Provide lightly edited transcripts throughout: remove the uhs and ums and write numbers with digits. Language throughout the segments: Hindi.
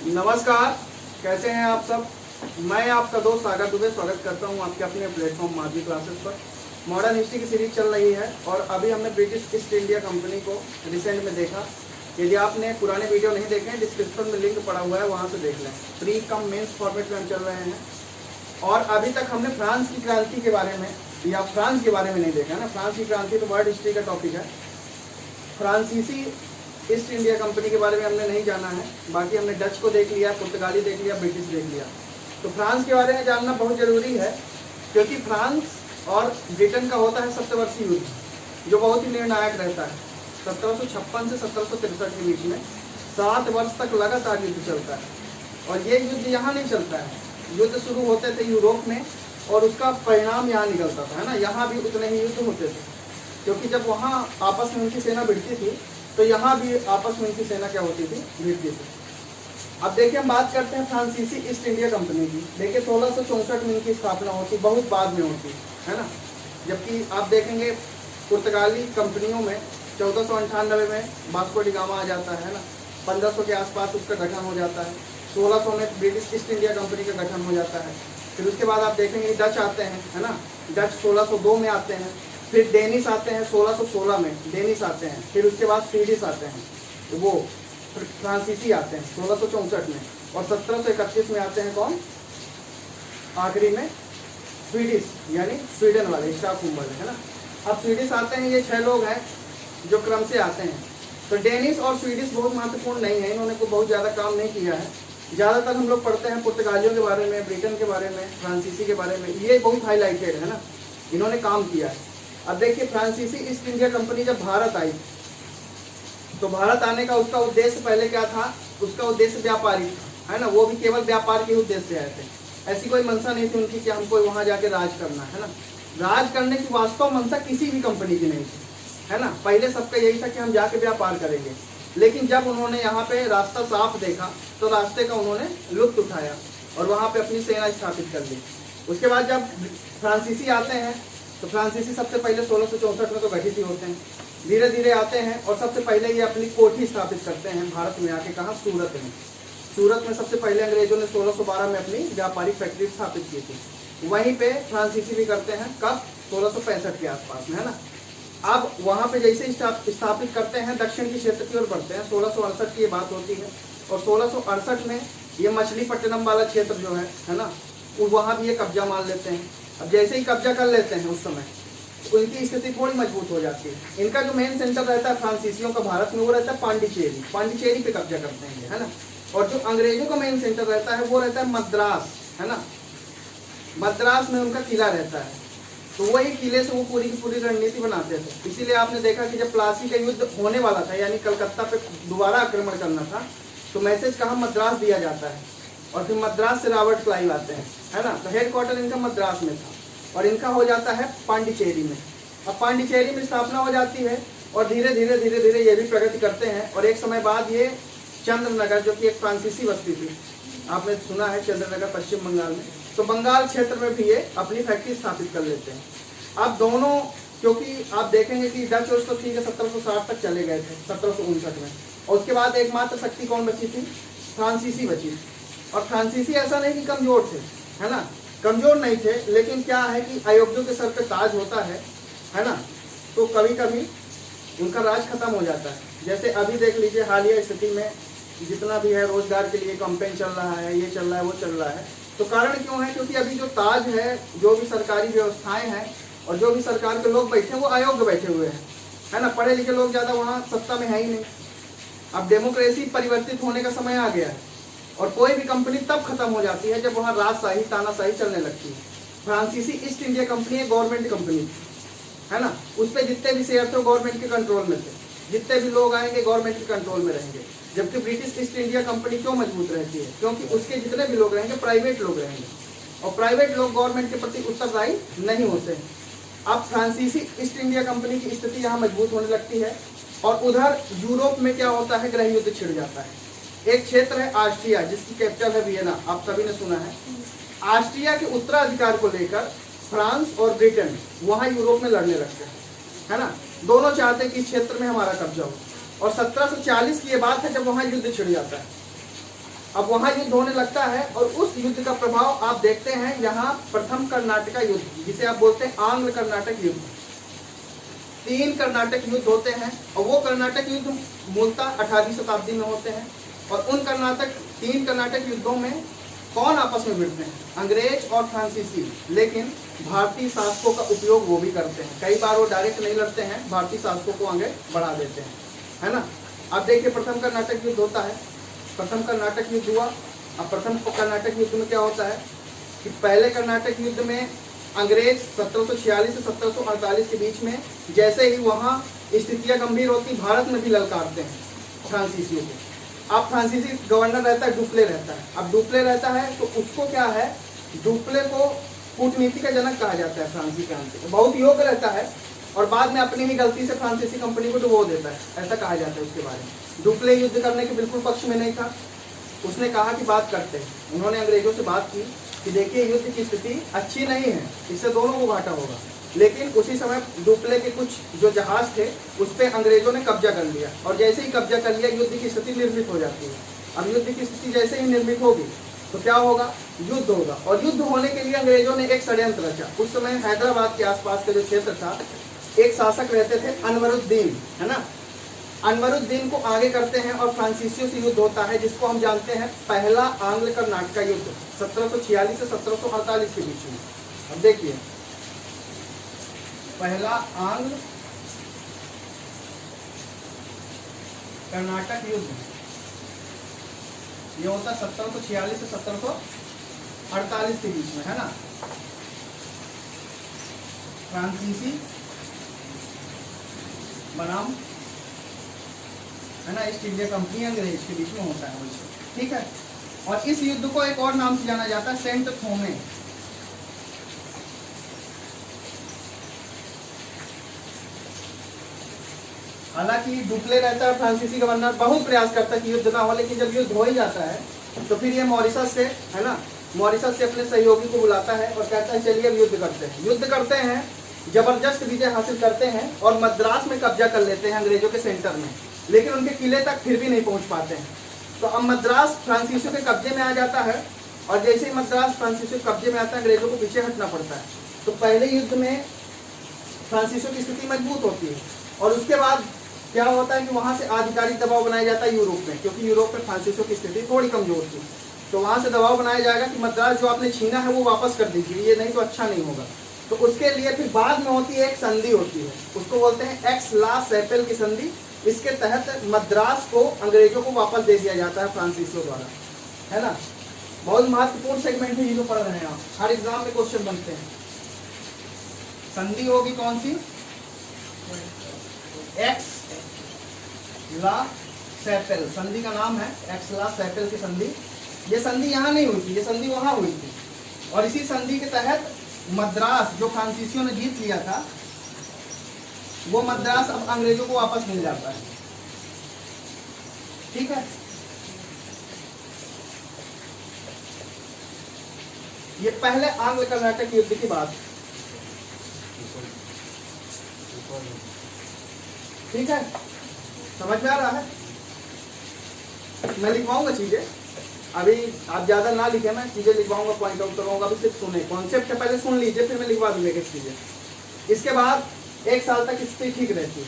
नमस्कार, कैसे हैं आप सब। मैं आपका दोस्त सागर दुबे स्वागत करता हूं आपके अपने प्लेटफॉर्म माधवी क्लासेस पर। मॉडर्न हिस्ट्री की सीरीज चल रही है और अभी हमने ब्रिटिश ईस्ट इंडिया कंपनी को रिसेंट में देखा। यदि आपने पुराने वीडियो नहीं देखे हैं, डिस्क्रिप्शन में लिंक पड़ा हुआ है, वहां से देख लें। प्री कम मेंस फॉर्मेट में हम चल रहे हैं और अभी तक हमने फ्रांस की क्रांति के बारे में या फ्रांस के बारे में नहीं देखा है ना। फ्रांस की क्रांति तो वर्ल्ड हिस्ट्री का टॉपिक है। फ्रांसीसी ईस्ट इंडिया कंपनी के बारे में हमने नहीं जाना है। बाकी हमने डच को देख लिया, पुर्तगाली देख लिया, ब्रिटिश देख लिया। तो फ्रांस के बारे में जानना बहुत ज़रूरी है क्योंकि फ्रांस और ब्रिटेन का होता है सप्तवर्षीय युद्ध, जो बहुत ही निर्णायक रहता है। 1756 से 1763 के बीच में 7 वर्ष तक लगातार युद्ध चलता है। और ये युद्ध यहाँ नहीं चलता है। युद्ध शुरू होते थे यूरोप में और उसका परिणाम यहाँ निकलता था, है ना। यहाँ भी उतने ही युद्ध होते थे क्योंकि जब वहाँ आपस में उनकी सेना भिड़ती थी तो यहाँ भी आपस में उनकी सेना क्या होती थी, भिड़ती थी। अब देखिए, हम बात करते हैं फ्रांसीसी ईस्ट इंडिया कंपनी की। देखिए 1664 में इनकी स्थापना होती, बहुत बाद में होती है ना। जबकि आप देखेंगे पुर्तगाली कंपनियों में 1498 में वास्को डी गामा आ जाता है ना। 1500 के आसपास उसका गठन हो जाता है। 1600 में ब्रिटिश ईस्ट इंडिया कंपनी का गठन हो जाता है। फिर उसके बाद आप देखेंगे डच आते हैं, है ना। डच 1602 में आते हैं। फिर डेनिस आते हैं 1616 में, डेनिस आते हैं। फिर उसके बाद स्वीडिश आते हैं, तो वो फ्रांसीसी आते हैं 1664 में। और 1731 में आते हैं कौन, आखिरी में स्वीडिश, यानी स्वीडन वाले, स्टॉकहोम वाले, है ना। अब स्वीडिश आते हैं, ये 6 लोग हैं जो क्रम से आते हैं। तो डेनिस और स्वीडिश बहुत महत्वपूर्ण नहीं है, इन्होंने कोई बहुत ज़्यादा काम नहीं किया है। ज़्यादातर हम लोग पढ़ते हैं पुर्तगालियों के बारे में, ब्रिटेन के बारे में, फ्रांसीसी के बारे में। ये बहुत हाईलाइटेड है ना, इन्होंने काम किया है। अब देखिए, फ्रांसीसी ईस्ट इंडिया कंपनी जब भारत आई तो भारत आने का उसका उद्देश्य पहले क्या था, उसका उद्देश्य व्यापारिक था, है ना। वो भी केवल व्यापार के उद्देश्य से आए थे। ऐसी कोई मंशा नहीं थी उनकी कि हमको वहाँ जाके राज करना है ना। राज करने की वास्तव मंशा किसी भी कंपनी की नहीं थी, है ना। पहले सबका यही था कि हम जाके व्यापार करेंगे। लेकिन जब उन्होंने यहाँ पे रास्ता साफ देखा तो रास्ते का उन्होंने लुत्फ उठाया और वहाँ पे अपनी सेना स्थापित कर ली। उसके बाद जब फ्रांसीसी आते हैं तो फ्रांसीसी सबसे पहले 1664 में तो गठित ही होते हैं। धीरे धीरे आते हैं और सबसे पहले ये अपनी कोठी स्थापित करते हैं भारत में आके। कहाँ, सूरत में। सूरत में सबसे पहले अंग्रेजों ने 1612 में अपनी व्यापारिक फैक्ट्री स्थापित की थी। वहीं पे फ्रांसीसी भी करते हैं, कब, 1665 के आसपास में, है ना। अब वहाँ पे जैसे स्थापित करते हैं, दक्षिण की क्षेत्र की ओर बढ़ते हैं। 1668 की ये बात होती है और 1668 में ये मछलीपट्टनम वाला क्षेत्र जो है ना, वहाँ भी ये कब्जा मान लेते हैं। अब जैसे ही कब्जा कर लेते हैं उस समय तो उनकी स्थिति थोड़ी मजबूत हो जाती है। इनका जो मेन सेंटर रहता है फ्रांसीसियों का भारत में, वो रहता है पांडिचेरी। पांडिचेरी पे कब्जा करते हैं, है ना। और जो अंग्रेजों का मेन सेंटर रहता है वो रहता है मद्रास, है ना। मद्रास में उनका किला रहता है। तो वही किले से वो पूरी की पूरी रणनीति बनाते थे। इसीलिए आपने देखा कि जब प्लासी का युद्ध होने वाला था, यानी कलकत्ता पे दोबारा आक्रमण करना था, तो मैसेज कहाँ, मद्रास दिया जाता है। और फिर मद्रास से रॉबर्ट क्लाइव आते हैं, है ना। तो हेडक्वार्टर इनका मद्रास में था और इनका हो जाता है पांडिचेरी में। अब पांडिचेरी में स्थापना हो जाती है और धीरे धीरे ये भी प्रगति करते हैं। और एक समय बाद ये चंद्रनगर, जो कि एक फ्रांसीसी बस्ती थी, आपने सुना है चंद्रनगर पश्चिम बंगाल में, तो बंगाल क्षेत्र में भी ये अपनी फैक्ट्री स्थापित कर लेते हैं। अब दोनों, क्योंकि आप देखेंगे कि डच और तो ठीक है 1760 तक चले गए थे, 1759 में। और उसके बाद एकमात्र शक्ति कौन बची थी, फ्रांसीसी बची। और फ्रांसीसी ऐसा नहीं कि कमजोर थे, है ना, कमजोर नहीं थे। लेकिन क्या है कि अयोग्यों के सर पे ताज होता है ना। तो कभी कभी उनका राज खत्म हो जाता है। जैसे अभी देख लीजिए, हालिया स्थिति में जितना भी है रोजगार के लिए कैंपेन चल रहा है, ये चल रहा है, वो चल रहा है। तो कारण क्यों है, क्योंकि अभी जो ताज है, जो भी सरकारी व्यवस्थाएं हैं और जो भी सरकार के लोग बैठे हैं वो अयोग्य बैठे हुए हैं, है ना। पढ़े लिखे लोग ज़्यादा वहाँ सत्ता में है ही नहीं। अब डेमोक्रेसी परिवर्तित होने का समय आ गया है और कोई भी कंपनी तब खत्म हो जाती है जब वहाँ राजशाही, तानाशाही चलने लगती है। फ्रांसीसी ईस्ट इंडिया कंपनी एक गवर्नमेंट कंपनी थी, है ना। उस पर जितने भी शेयर थे गवर्नमेंट के कंट्रोल में थे। जितने भी लोग आएंगे गवर्नमेंट के कंट्रोल में रहेंगे। जबकि ब्रिटिश ईस्ट इंडिया कंपनी क्यों मजबूत रहती है, क्योंकि उसके जितने भी लोग रहेंगे प्राइवेट लोग रहेंगे और प्राइवेट लोग गवर्नमेंट के प्रति उत्तरदायी नहीं होते हैं। अब फ्रांसीसी ईस्ट इंडिया कंपनी की स्थिति यहाँ मजबूत होने लगती है और उधर यूरोप में क्या होता है, गृह युद्ध छिड़ जाता है। एक क्षेत्र है ऑस्ट्रिया, जिसकी कैपिटल है वियना, आप सभी ने सुना है। ऑस्ट्रिया के उत्तराधिकार को लेकर फ्रांस और ब्रिटेन वहाँ यूरोप में लड़ने लगते हैं, है ना। दोनों चाहते हैं कि इस क्षेत्र में हमारा कब्जा हो। और 1740 की ये बात है जब वहाँ युद्ध छिड़ जाता है। अब वहां युद्ध होने लगता है और उस युद्ध का प्रभाव आप देखते हैं यहाँ प्रथम कर्नाटका युद्ध, जिसे आप बोलते हैं आंग्ल कर्नाटक युद्ध। 3 कर्नाटक युद्ध होते हैं और वो कर्नाटक युद्ध मूलतः 18वीं शताब्दी में होते हैं। और उन 3 कर्नाटक युद्धों में कौन आपस में भिड़ते हैं? अंग्रेज और फ्रांसीसी। लेकिन भारतीय शासकों का उपयोग वो भी करते हैं। कई बार वो डायरेक्ट नहीं लड़ते हैं, भारतीय शासकों को आगे बढ़ा देते हैं, है ना। अब देखिए प्रथम कर्नाटक युद्ध होता है, प्रथम कर्नाटक युद्ध हुआ। अब प्रथम कर्नाटक युद्ध में क्या होता है कि पहले कर्नाटक युद्ध में अंग्रेज 1746 से 1748 के बीच में जैसे ही वहाँ स्थितियाँ गंभीर होती, भारत में भी ललकारते हैं फ्रांसीसियों को। अब फ्रांसीसी गवर्नर रहता है, डुप्ले रहता है। अब डुप्ले रहता है तो उसको क्या है, डुप्ले को कूटनीति का जनक कहा जाता है फ्रांसी क्रांति का। बहुत योग्य रहता है और बाद में अपनी ही गलती से फ्रांसीसी कंपनी को डुबो देता है, ऐसा कहा जाता है उसके बारे में। डुप्ले युद्ध करने के बिल्कुल पक्ष में नहीं था। उसने कहा कि बात करते हैं। उन्होंने अंग्रेजों से बात की कि देखिए युद्ध की स्थिति अच्छी नहीं है, इससे दोनों को घाटा होगा। लेकिन उसी समय डुप्ले के कुछ जो जहाज थे उस पर अंग्रेजों ने कब्जा कर लिया और जैसे ही कब्जा कर लिया युद्ध की स्थिति निर्मित हो जाती है। अब युद्ध की स्थिति जैसे ही निर्मित होगी तो क्या होगा, युद्ध होगा। और युद्ध होने के लिए अंग्रेजों ने एक षड्यंत्र रचा। उस समय हैदराबाद के आसपास का जो क्षेत्र था, एक शासक रहते थे अनवरुद्दीन, है ना। अनवरुद्दीन को आगे करते हैं और फ्रांसीसियों से युद्ध होता है, जिसको हम जानते हैं पहला आंग्ल कर्नाटका युद्ध 1746 से 1748 के बीच में। अब देखिए पहला आंग्ल कर्नाटक युद्ध ये होता 1746 से 1748 के बीच में, है ना। फ्रांसीसी बनाम, है ना, ईस्ट इंडिया कंपनी अंग्रेज के बीच में होता है वैसे, ठीक है। और इस युद्ध को एक और नाम से जाना जाता है, सेंट थोमे। हालांकि डुप्ले रहता है, फ्रांसीसी गवर्नर बहुत प्रयास करता है कि युद्ध ना हो, लेकिन जब युद्ध हो ही जाता है तो फिर ये मॉरिशस से, है ना, मॉरिशस से अपने सहयोगी को बुलाता है और कहता है चलिए अब युद्ध करते हैं। युद्ध करते हैं, जबरदस्त विजय हासिल करते हैं और मद्रास में कब्जा कर लेते हैं अंग्रेजों के सेंटर में, लेकिन उनके किले तक फिर भी नहीं पहुंच पाते हैं। तो अब मद्रास फ्रांसीसियों के कब्जे में आ जाता है और जैसे ही मद्रास फ्रांसीसियों के कब्जे में आता है अंग्रेजों को पीछे हटना पड़ता है। तो पहले युद्ध में फ्रांसीसियों की स्थिति मजबूत होती है और उसके बाद क्या होता है कि वहां से आधिकारिक दबाव बनाया जाता है यूरोप में, क्योंकि यूरोप में फ्रांसीसियों की स्थिति थोड़ी कमजोर थी। तो वहां से दबाव बनाया जाएगा कि मद्रास जो आपने छीना है वो वापस कर दीजिए, ये नहीं तो अच्छा नहीं होगा। तो उसके लिए फिर बाद में होती है एक संधि होती है, उसको बोलते हैं एक्स ला सैपेल की संधि। इसके तहत मद्रास को अंग्रेजों को वापस दे दिया जाता है फ्रांसीसियों द्वारा, है ना। बहुत महत्वपूर्ण सेगमेंट है ये जो पढ़ रहे हैं आप, हर एग्जाम में क्वेश्चन बनते हैं। संधि होगी कौन सी, एक्स ला सैपेल, संधि का नाम है एक्स ला सैपेल की संधि। ये संधि यहाँ नहीं हुई थी, ये संधि वहां हुई थी और इसी संधि के तहत मद्रास जो फ्रांसीसियों ने जीत लिया था वो मद्रास अब अंग्रेजों को वापस मिल जाता है, ठीक है। ये पहले आंग्ल कर्नाटक युद्ध की बात, ठीक है, समझ में आ रहा है। मैं लिखवाऊंगा चीजें, अभी आप ज्यादा ना लिखे, मैं चीजें लिखवाऊंगा, पॉइंट आउट करूंगा। अभी सिर्फ सुने, कॉन्सेप्ट पहले सुन लीजिए, फिर मैं लिखवा दूंगा एक चीजें। इसके बाद 1 साल तक स्थिति ठीक रहती है,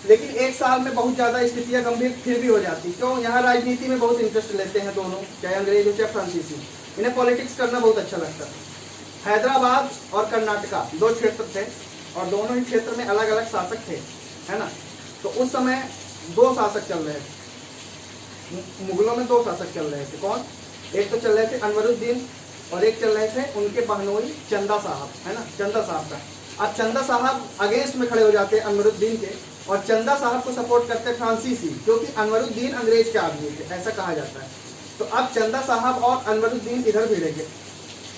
लेकिन 1 साल में बहुत ज्यादा स्थितियां गंभीर फिर भी हो जाती। क्यों, यहाँ राजनीति में बहुत इंटरेस्ट लेते हैं दोनों, चाहे अंग्रेज हो चाहे फ्रांसीसी, इन्हें पॉलिटिक्स करना बहुत अच्छा लगता है। हैदराबाद और कर्नाटका 2 क्षेत्र थे और दोनों ही क्षेत्र में अलग अलग शासक थे, है ना। तो उस समय 2 शासक चल रहे थे, मुगलों में 2 शासक चल रहे थे। कौन, एक तो चल रहे थे अनवरुद्दीन और एक चल रहे थे उनके बहनोई चंदा साहब, है ना, चंदा साहब का। अब चंदा साहब अगेंस्ट में खड़े हो जाते हैं अनवरुद्दीन के और चंदा साहब को सपोर्ट करते फ्रांसीसी, क्योंकि अनवरुद्दीन अंग्रेज के आदमी थे, ऐसा कहा जाता है। तो अब चंदा साहब और अनवरुद्दीन इधर भिड़ेंगे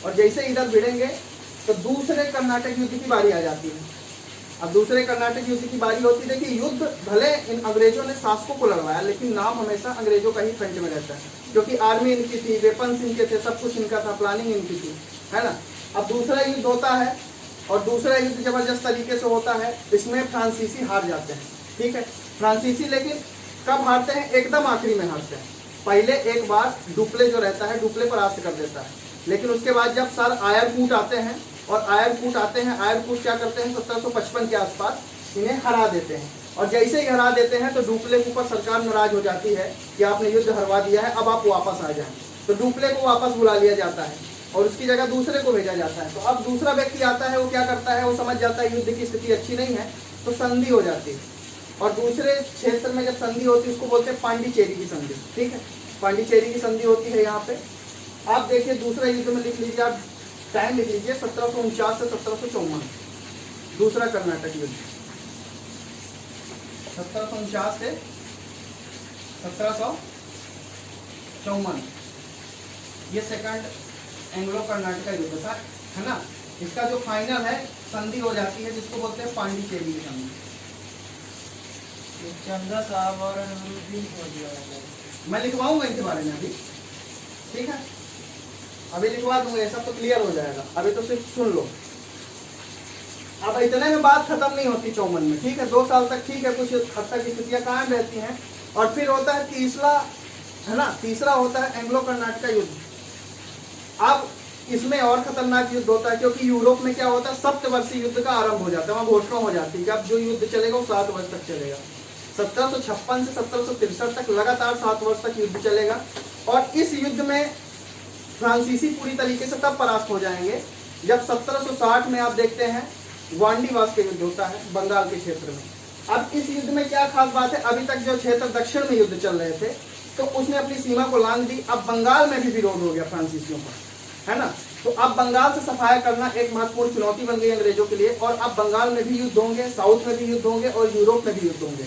और जैसे इधर भिड़ेंगे तो दूसरे कर्नाटक युद्ध की बारी आ जाती है। अब दूसरे कर्नाटक युद्ध की बारी होती है। देखिए युद्ध भले इन अंग्रेजों ने शासकों को लड़वाया, लेकिन नाम हमेशा अंग्रेजों का ही फ्रंट में रहता है, क्योंकि आर्मी इनकी थी, वेपन्स इनके थे, सब कुछ इनका था, प्लानिंग इनकी थी, है ना। अब दूसरा युद्ध होता है और दूसरा युद्ध जबरदस्त तरीके से होता है, इसमें फ्रांसीसी हार जाते हैं, ठीक है। फ्रांसीसी लेकिन कब हारते हैं, एकदम आखिरी में हारते हैं। पहले एक बार डुप्ले जो रहता है डुप्ले परास्त कर देता है, लेकिन उसके बाद जब सर आयरकूट आते हैं और आयरकूट क्या करते हैं 1755 के आसपास इन्हें हरा देते हैं, और जैसे ही हरा देते हैं तो डुप्ले के ऊपर सरकार नाराज हो जाती है कि आपने युद्ध हरवा दिया है, अब आप वापस आ जाएं। तो डुप्ले को वापस बुला लिया जाता है और उसकी जगह दूसरे को भेजा जाता है। तो अब दूसरा व्यक्ति आता है, वो क्या करता है, वो समझ जाता है युद्ध की स्थिति अच्छी नहीं है, तो संधि हो जाती है। और दूसरे क्षेत्र में जब संधि होती है उसको बोलते हैं पांडिचेरी की संधि। ठीक है, पांडिचेरी की संधि होती है यहाँ पे। आप देखिए दूसरा युद्ध में लिख लीजिए, आप टाइम लिख लीजिए 1749 से 1754, दूसरा कर्नाटक युद्ध 1749 से 1754, ये सेकंड एंग्लो कर्नाटका युद्ध था, है ना। इसका जो फाइनल है संधि हो जाती है जिसको बोलते हैं पांडिचेरी की संधि। चंदा साहब और मैं लिखवाऊंगा इनके बारे में अभी, ठीक है, अभी लिखवा दूंगा, ऐसा तो क्लियर हो जाएगा। अभी तो सिर्फ सुन लो। अब इतने में बात खत्म नहीं होती 54 में, ठीक है, 2 साल तक ठीक है, कुछ हद तक स्थितियां कायम रहती हैं। और फिर होता है तीसरा, है ना, तीसरा होता है एंग्लो कर्नाटका युद्ध। अब इसमें और खतरनाक युद्ध होता है, क्योंकि यूरोप में क्या होता है, सप्तवर्षीय युद्ध का आरंभ हो जाता है, वहाँ घोषणा हो जाती है कि अब जो युद्ध चलेगा वो 7 वर्ष तक चलेगा। 1756 से 1763 तक लगातार 7 वर्ष तक युद्ध चलेगा। और इस युद्ध में फ्रांसीसी पूरी तरीके से तब परास्त हो जाएंगे जब 1760 में आप देखते हैं वांडीवास का युद्ध होता है बंगाल के क्षेत्र में। अब इस युद्ध में क्या खास बात है, अभी तक जो क्षेत्र दक्षिण में युद्ध चल रहे थे तो उसने अपनी सीमा को लांघ दी। अब बंगाल में भी विरोध हो गया फ्रांसीसियों का, है ना। तो अब बंगाल से सफाया करना एक महत्वपूर्ण चुनौती बन गई अंग्रेजों के लिए। और अब बंगाल में भी युद्ध होंगे, साउथ में भी युद्ध होंगे और यूरोप में भी युद्ध होंगे।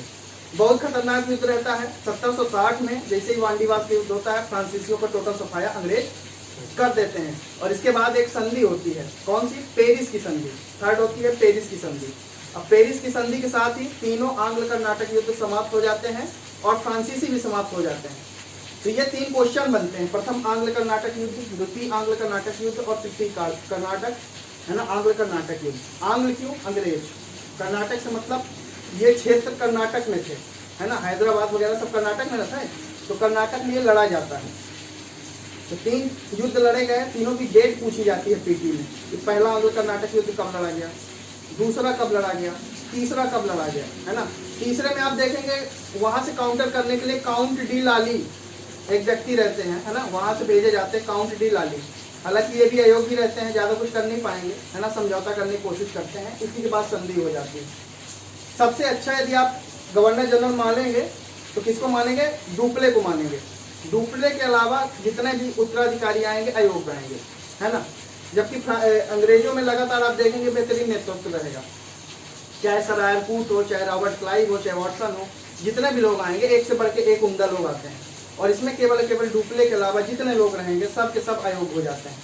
बहुत खतरनाक युद्ध रहता है। 1760 में जैसे ही वांडीवास का युद्ध होता है, फ्रांसीसियों का टोटल सफाया अंग्रेज कर देते हैं। और इसके बाद एक संधि होती है, कौन सी, पेरिस की संधि। थर्ड होती है पेरिस की संधि। अब पेरिस की संधि के साथ ही तीनों आंग्ल कर्नाटक युद्ध समाप्त हो जाते हैं और फ्रांसीसी भी समाप्त हो जाते हैं। तो ये 3 क्वेश्चन बनते हैं, प्रथम आंग्ल कर्नाटक युद्ध, द्वितीय आंग्ल कर्नाटक युद्ध और तृतीय कर्नाटक, है ना, आंग्ल कर्नाटक युद्ध। आंग्ल क्यों, अंग्रेज। कर्नाटक से मतलब ये क्षेत्र कर्नाटक में थे, है ना, हैदराबाद वगैरह सब कर्नाटक में रहता है, तो कर्नाटक में ये लड़ा जाता है। तो 3 युद्ध लड़े गए, तीनों की डेट पूछी जाती है पीटी में कि पहला आंग्ल कर्नाटक युद्ध कब लड़ा गया, दूसरा कब लड़ा गया, तीसरा कब लड़ा गया, है ना। तीसरे में आप देखेंगे वहां से काउंटर करने के लिए काउंट डी लाली एक व्यक्ति रहते हैं, है ना, वहां से भेजे जाते हैं काउंट डी लाली। हालांकि ये भी अयोग्य रहते हैं, ज्यादा कुछ कर नहीं पाएंगे, है ना, समझौता करने की कोशिश करते हैं। इसी के बाद संधि हो जाती है। सबसे अच्छा यदि आप गवर्नर जनरल मानेंगे तो किसको मानेंगे, डुप्ले को मानेंगे। डुप्ले के अलावा जितने भी उत्तराधिकारी आएंगे अयोग्य आएंगे, है ना। जबकि अंग्रेजों में लगातार आप देखेंगे बेहतरीन नेतृत्व रहेगा, चाहे सर आयरकूट हो, चाहे रॉबर्ट क्लाइव हो, चाहे वॉटसन हो, जितने भी लोग आएंगे एक से बढ़ के एक उम्दा लोग आते हैं। और इसमें केवल डुप्ले के अलावा जितने लोग रहेंगे सब के सब अयोग्य हो जाते हैं,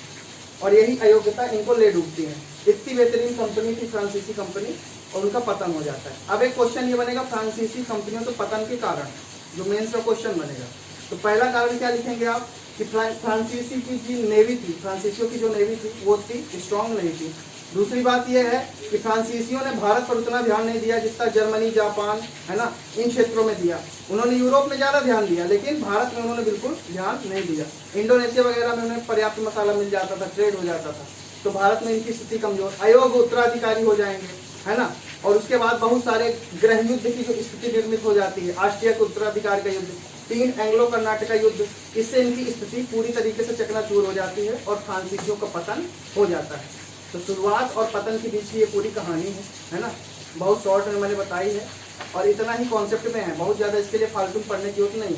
और यही अयोग्यता इनको ले डूबती है। इतनी बेहतरीन कंपनी थी फ्रांसीसी कंपनी, और उनका पतन हो जाता है। अब एक क्वेश्चन ये बनेगा फ्रांसीसी कंपनियों के पतन के कारण, जो मेंस का क्वेश्चन बनेगा। तो पहला कारण क्या लिखेंगे आप कि फ्रांसीसी की जो नेवी थी, फ्रांसीसियों की जो नेवी थी वो थी स्ट्रांग नहीं थी। दूसरी बात यह है कि फ्रांसीसियों ने भारत पर उतना ध्यान नहीं दिया जितना जर्मनी, जापान, है ना, इन क्षेत्रों में दिया। उन्होंने यूरोप में ज़्यादा ध्यान दिया, लेकिन भारत में उन्होंने बिल्कुल ध्यान नहीं दिया। इंडोनेशिया वगैरह में उन्हें पर्याप्त मसाला मिल जाता था, ट्रेड हो जाता था, तो भारत में इनकी स्थिति कमजोर, अयोग्य उत्तराधिकारी हो जाएंगे, है ना। और उसके बाद बहुत सारे गृह युद्ध की जो स्थिति निर्मित हो जाती है, ऑस्ट्रिया के उत्तराधिकार का युद्ध, 3 एंग्लो कर्नाटका युद्ध, इससे इनकी स्थिति पूरी तरीके से चकनाचूर हो जाती है और फ्रांसीसियों का पतन हो जाता है। तो शुरुआत और पतन के बीच की ये पूरी कहानी है ना। बहुत शॉर्ट में मैंने बताई है और इतना ही कॉन्सेप्ट में है, बहुत ज़्यादा इसके लिए फालतू पढ़ने की जरूरत नहीं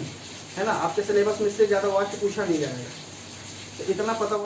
है ना। आपके सिलेबस में इससे ज़्यादा वास्ट पूछा नहीं जाएगा, तो इतना पता